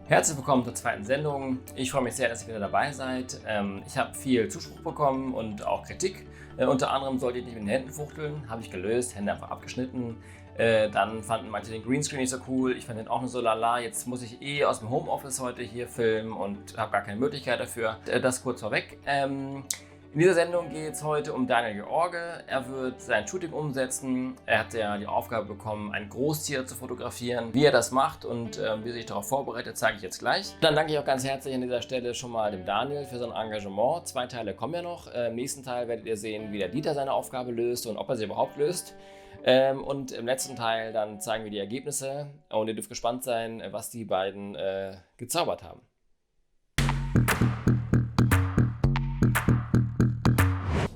Herzlich willkommen zur zweiten Sendung. Ich freue mich sehr, dass ihr wieder dabei seid. Ich habe viel Zuspruch bekommen und auch Kritik. Unter anderem sollte ich nicht mit den Händen fuchteln, habe ich gelöst, Hände einfach abgeschnitten. Dann fanden manche den Greenscreen nicht so cool, ich fand den auch nur so lala. Jetzt muss ich aus dem Homeoffice heute hier filmen und habe gar keine Möglichkeit dafür. Das kurz vorweg. In dieser Sendung geht es heute um Daniel George. Er wird sein Shooting umsetzen. Er hat ja die Aufgabe bekommen, ein Großtier zu fotografieren. Wie er das macht und wie er sich darauf vorbereitet, zeige ich jetzt gleich. Dann danke ich auch ganz herzlich an dieser Stelle schon mal dem Daniel für sein Engagement. 2 Teile kommen ja noch. Im nächsten Teil werdet ihr sehen, wie der Dieter seine Aufgabe löst und ob er sie überhaupt löst. Und im letzten Teil dann zeigen wir die Ergebnisse. Und ihr dürft gespannt sein, was die beiden gezaubert haben.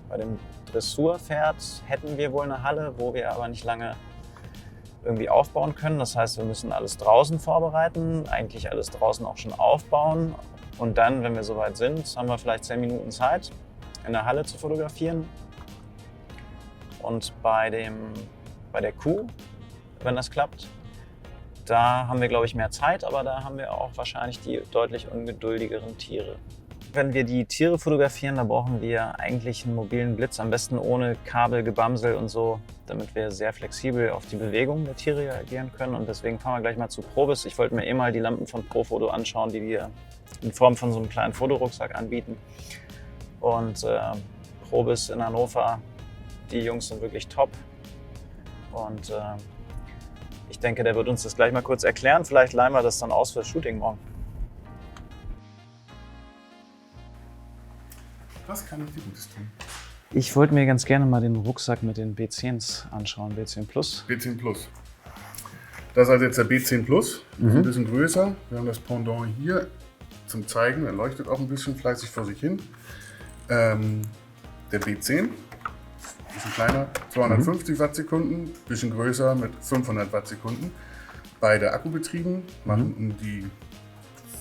Bei dem Dressurpferd hätten wir wohl eine Halle, wo wir aber nicht lange irgendwie aufbauen können. Das heißt, wir müssen alles draußen vorbereiten, eigentlich alles draußen auch schon aufbauen. Und dann, wenn wir soweit sind, haben wir vielleicht 10 Minuten Zeit, in der Halle zu fotografieren. Und bei der Kuh, wenn das klappt, da haben wir, glaube ich, mehr Zeit, aber da haben wir auch wahrscheinlich die deutlich ungeduldigeren Tiere. Wenn wir die Tiere fotografieren, da brauchen wir eigentlich einen mobilen Blitz, am besten ohne Kabel, Gebamsel und so, damit wir sehr flexibel auf die Bewegung der Tiere reagieren können. Und deswegen fahren wir gleich mal zu Probis. Ich wollte mir mal die Lampen von Profoto anschauen, die wir in Form von so einem kleinen Fotorucksack anbieten. Und Probis in Hannover, die Jungs sind wirklich top. Und ich denke, der wird uns das gleich mal kurz erklären. Vielleicht leihen wir das dann aus fürs Shooting morgen. Was kann ich dir Gutes tun? Ich wollte mir ganz gerne mal den Rucksack mit den B10s anschauen, B10 Plus. B10 Plus. Das ist also jetzt der B10 Plus, ein bisschen größer. Wir haben das Pendant hier zum Zeigen, er leuchtet auch ein bisschen fleißig vor sich hin. Der B10, ein bisschen kleiner, 250 Wattsekunden, bisschen größer mit 500 Wattsekunden. Beide akkubetrieben, machen um die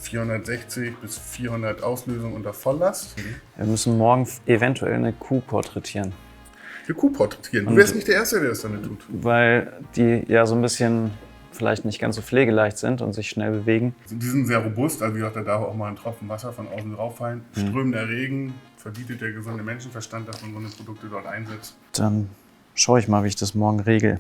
460 bis 400 Auslösungen unter Volllast. Wir müssen morgen eventuell eine Kuh porträtieren. Eine Kuh porträtieren? Du wärst nicht der Erste, der das damit tut. Weil die ja so ein bisschen vielleicht nicht ganz so pflegeleicht sind und sich schnell bewegen. Die sind sehr robust, also wie gesagt, da darf auch mal ein Tropfen Wasser von außen drauf fallen. Strömender Regen verbietet der gesunde Menschenverstand, dass man so eine Produkte dort einsetzt. Dann schaue ich mal, wie ich das morgen regel.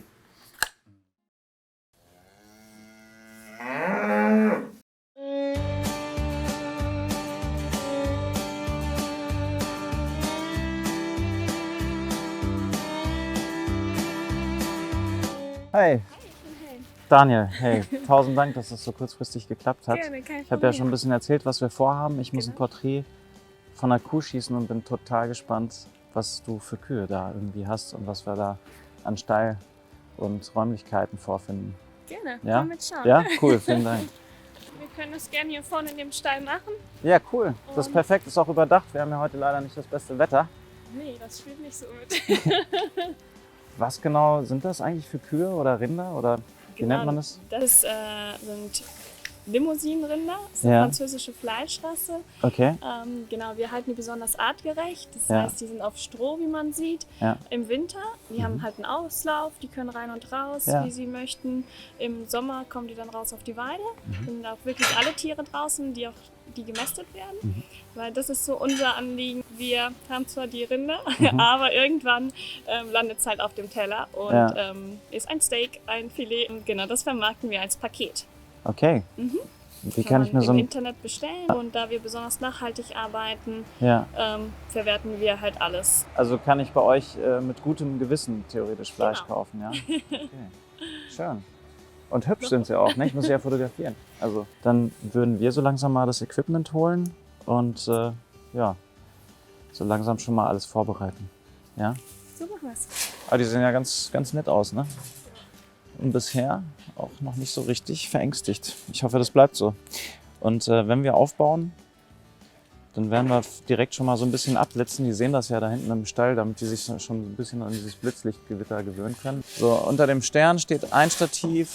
Hey. Daniel, hey, 1000 Dank, dass das so kurzfristig geklappt hat. Gerne, kein Problem. Ich habe ja schon ein bisschen erzählt, was wir vorhaben. Ich muss ein Porträt von einer Kuh schießen und bin total gespannt, was du für Kühe da irgendwie hast und was wir da an Stall und Räumlichkeiten vorfinden. Gerne, Ja? komm mit schauen. Ja, cool, vielen Dank. Wir können das gerne hier vorne in dem Stall machen. Ja, cool. Das ist perfekt, ist auch überdacht. Wir haben ja heute leider nicht das beste Wetter. Nee, das spielt nicht so mit. Was genau sind das eigentlich für Kühe oder Rinder oder wie nennt man das? Das sind Limousinenrinder, das ist eine Ja. französische Fleischrasse. Okay. Genau, wir halten die besonders artgerecht. Das Ja. heißt, die sind auf Stroh, wie man sieht, Ja. im Winter. Die haben halt einen Auslauf, die können rein und raus, Ja. wie sie möchten. Im Sommer kommen die dann raus auf die Weide. Sind auch wirklich alle Tiere draußen, die gemästet werden. Weil das ist so unser Anliegen. Wir haben zwar die Rinder, aber irgendwann landet es halt auf dem Teller und Ja. ist ein Steak, ein Filet. Und genau, das vermarkten wir als Paket. Okay. Wie kann ich mir so im ein... Internet bestellen und da wir besonders nachhaltig arbeiten, Ja. verwerten wir halt alles. Also kann ich bei euch mit gutem Gewissen theoretisch Fleisch Genau. kaufen, ja? Okay. Schön. Und hübsch sind sie auch, ne? Ich muss sie ja fotografieren. Also dann würden wir so langsam mal das Equipment holen und ja, so langsam schon mal alles vorbereiten. Ja? So machen wir es. Aber die sehen ja ganz, ganz nett aus, ne? Und bisher auch noch nicht so richtig verängstigt. Ich hoffe, das bleibt so. Und wenn wir aufbauen, dann werden wir direkt schon mal so ein bisschen abblitzen. Die sehen das ja da hinten im Stall, damit die sich schon ein bisschen an dieses Blitzlichtgewitter gewöhnen können. So, unter dem Stern steht ein Stativ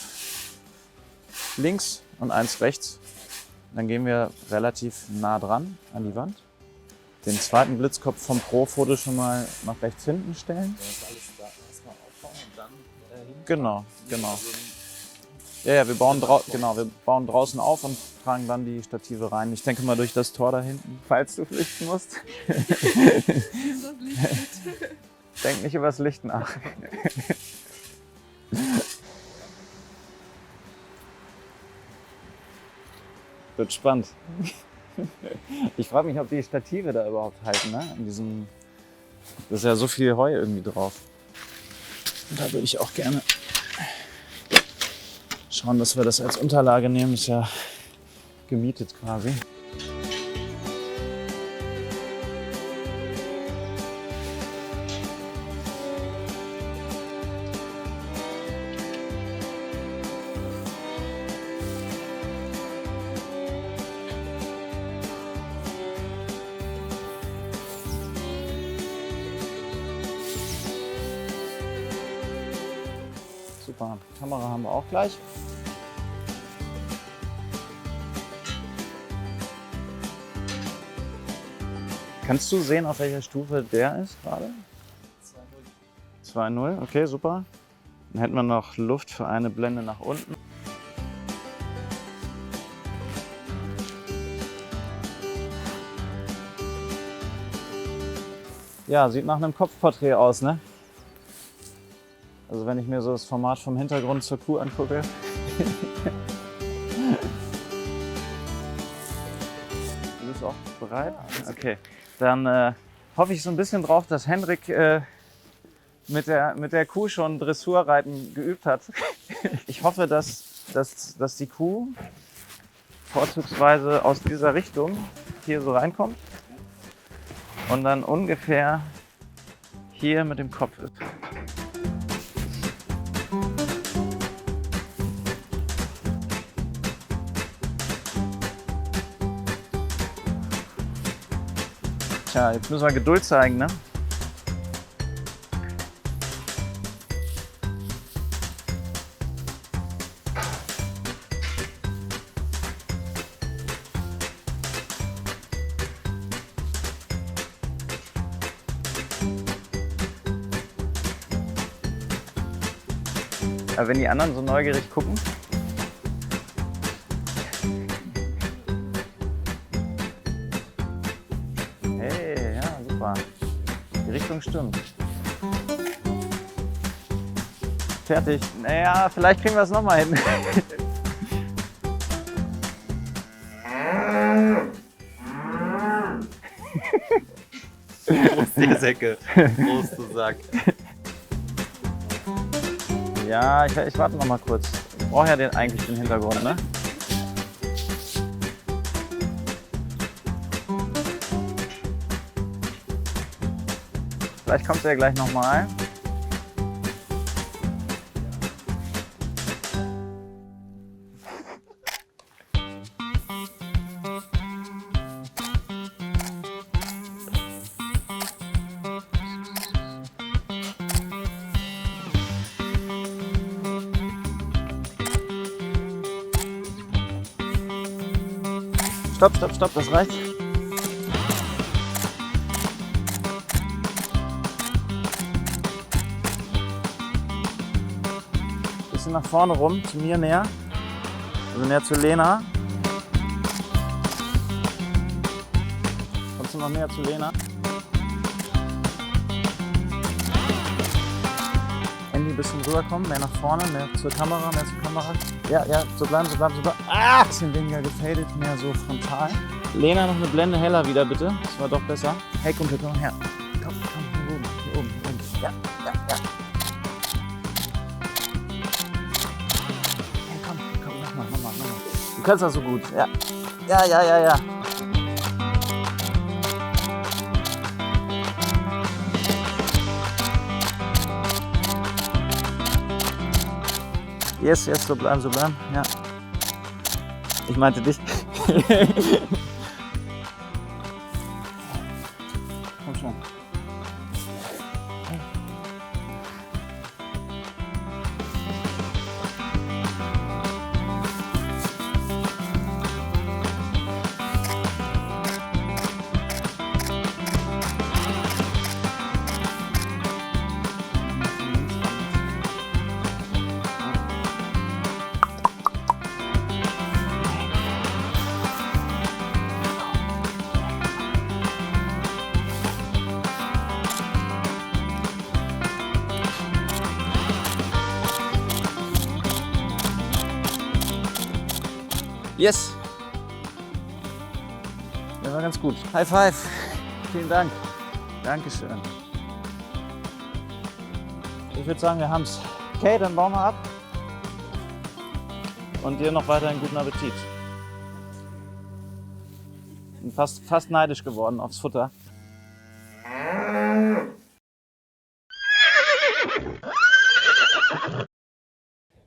links und eins rechts. Dann gehen wir relativ nah dran an die Wand. den zweiten Blitzkopf vom Pro-Foto schon mal nach rechts hinten stellen. Das alles da erstmal aufbauen und dann Genau. Ja, wir bauen, wir bauen draußen auf und tragen dann die Stative rein. Ich denke mal durch das Tor da hinten, falls du flüchten musst. Denk nicht über das Licht nach. Wird spannend. Ich frage mich, ob die Stative da überhaupt halten, ne? Da ist ja so viel Heu irgendwie drauf. Und da würde ich auch gerne schauen, dass wir das als Unterlage nehmen. Ist ja gemietet quasi. Super, Kamera haben wir auch gleich. Kannst du sehen, auf welcher Stufe der ist gerade? 2.0, okay, super. Dann hätten wir noch Luft für eine Blende nach unten. Ja, sieht nach einem Kopfporträt aus, ne? Also wenn ich mir so das Format vom Hintergrund zur Kuh angucke. Du bist auch bereit? Okay. Dann hoffe ich so ein bisschen drauf, dass Hendrik mit der Kuh schon Dressurreiten geübt hat. Ich hoffe, dass die Kuh vorzugsweise aus dieser Richtung hier so reinkommt und dann ungefähr hier mit dem Kopf ist. Tja, jetzt müssen wir Geduld zeigen, ne? Aber wenn die anderen so neugierig gucken. Hey, ja, super. Die Richtung stimmt. Fertig. Naja, vielleicht kriegen wir es nochmal hin. Prost, ihr Säcke. Prost, du Sack. Ja, ich warte noch mal kurz. Ich brauche ja eigentlich den Hintergrund, ne? Vielleicht kommt er ja gleich noch mal. Stopp, das reicht. Bisschen nach vorne rum, zu mir näher. Also näher zu Lena. Kommst du noch näher zu Lena? Handy ein bisschen rüberkommen, mehr nach vorne, mehr zur Kamera, mehr zur Kamera. Ja, so bleiben. Ah! Bisschen weniger gefadet, mehr so frontal. Lena, noch eine Blende heller wieder, bitte. Das war doch besser. Hey, Kumpel, komm her. Komm, hier oben. Ja. Hey, komm, mach mal. Du kannst das so gut. Ja. Yes, so bleiben. Ja. Ich meinte dich. Komm schon. Yes! Der war ganz gut. High five! Vielen Dank. Dankeschön. Ich würde sagen, wir haben's. Okay, dann bauen wir ab. Und dir noch weiterhin guten Appetit. Bin fast neidisch geworden aufs Futter.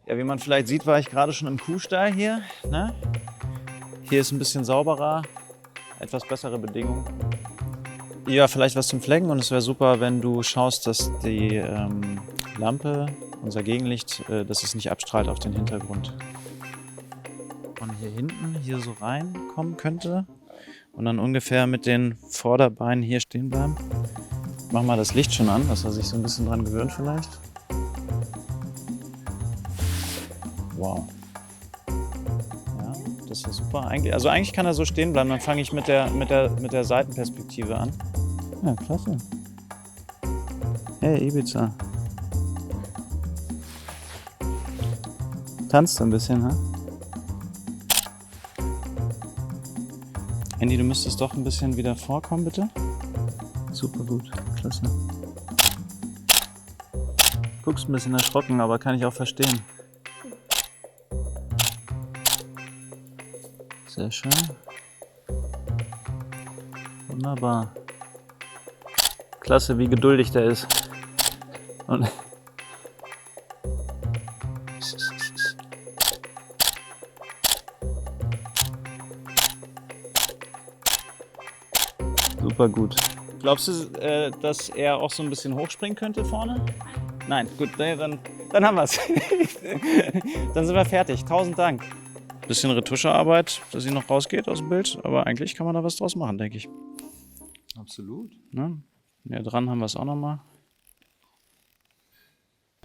Ja, wie man vielleicht sieht, war ich gerade schon im Kuhstall hier. Ne? Hier ist ein bisschen sauberer, etwas bessere Bedingungen. Ja, vielleicht was zum Flecken und es wäre super, wenn du schaust, dass die Lampe, unser Gegenlicht, dass es nicht abstrahlt auf den Hintergrund. Von hier hinten hier so reinkommen könnte und dann ungefähr mit den Vorderbeinen hier stehen bleiben. Mach mal das Licht schon an, dass er sich so ein bisschen dran gewöhnt vielleicht. Wow. Ja, das ist super. Eigentlich kann er so stehen bleiben, dann fange ich mit der Seitenperspektive an. Ja, klasse. Hey, Ibiza. Tanzt ein bisschen, ha? Andy, du müsstest doch ein bisschen wieder vorkommen, bitte. Super gut, klasse. Guckst ein bisschen erschrocken, aber kann ich auch verstehen. Sehr schön. Wunderbar. Klasse, wie geduldig der ist. Und super gut. Glaubst du, dass er auch so ein bisschen hochspringen könnte vorne? Nein, gut, dann haben wir es. Dann sind wir fertig. 1000 Dank. Bisschen Retuschearbeit, dass sie noch rausgeht aus dem Bild, aber eigentlich kann man da was draus machen, denke ich. Absolut. Ne? Ja, dran haben wir es auch nochmal.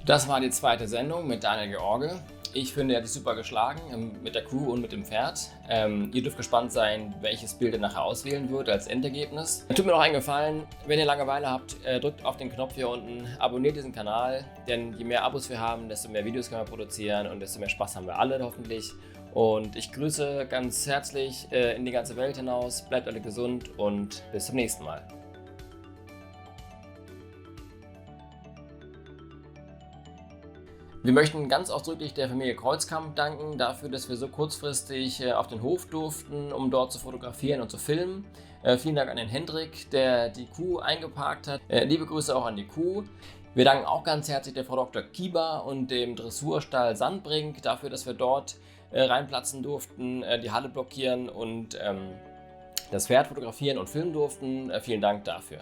Das war die zweite Sendung mit Daniel George. Ich finde, er hat sich super geschlagen mit der Crew und mit dem Pferd. Ihr dürft gespannt sein, welches Bild er nachher auswählen wird als Endergebnis. Tut mir noch einen Gefallen, wenn ihr Langeweile habt, drückt auf den Knopf hier unten, abonniert diesen Kanal, denn je mehr Abos wir haben, desto mehr Videos können wir produzieren und desto mehr Spaß haben wir alle hoffentlich. Und ich grüße ganz herzlich in die ganze Welt hinaus, bleibt alle gesund und bis zum nächsten Mal. Wir möchten ganz ausdrücklich der Familie Kreuzkamp danken dafür, dass wir so kurzfristig auf den Hof durften, um dort zu fotografieren und zu filmen. Vielen Dank an den Hendrik, der die Kuh eingeparkt hat. Liebe Grüße auch an die Kuh. Wir danken auch ganz herzlich der Frau Dr. Kieber und dem Dressurstall Sandbrink dafür, dass wir dort reinplatzen durften, die Halle blockieren und das Pferd fotografieren und filmen durften. Vielen Dank dafür.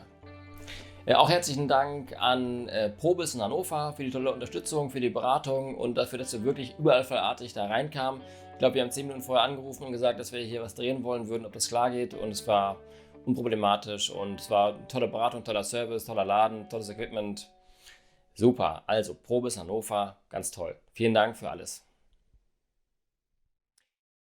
Auch herzlichen Dank an Probis in Hannover für die tolle Unterstützung, für die Beratung und dafür, dass wir wirklich überall vollartig da reinkamen. Ich glaube, wir haben 10 Minuten vorher angerufen und gesagt, dass wir hier was drehen wollen würden, ob das klar geht, und es war unproblematisch und es war tolle Beratung, toller Service, toller Laden, tolles Equipment. Super, also Probis Hannover, ganz toll. Vielen Dank für alles.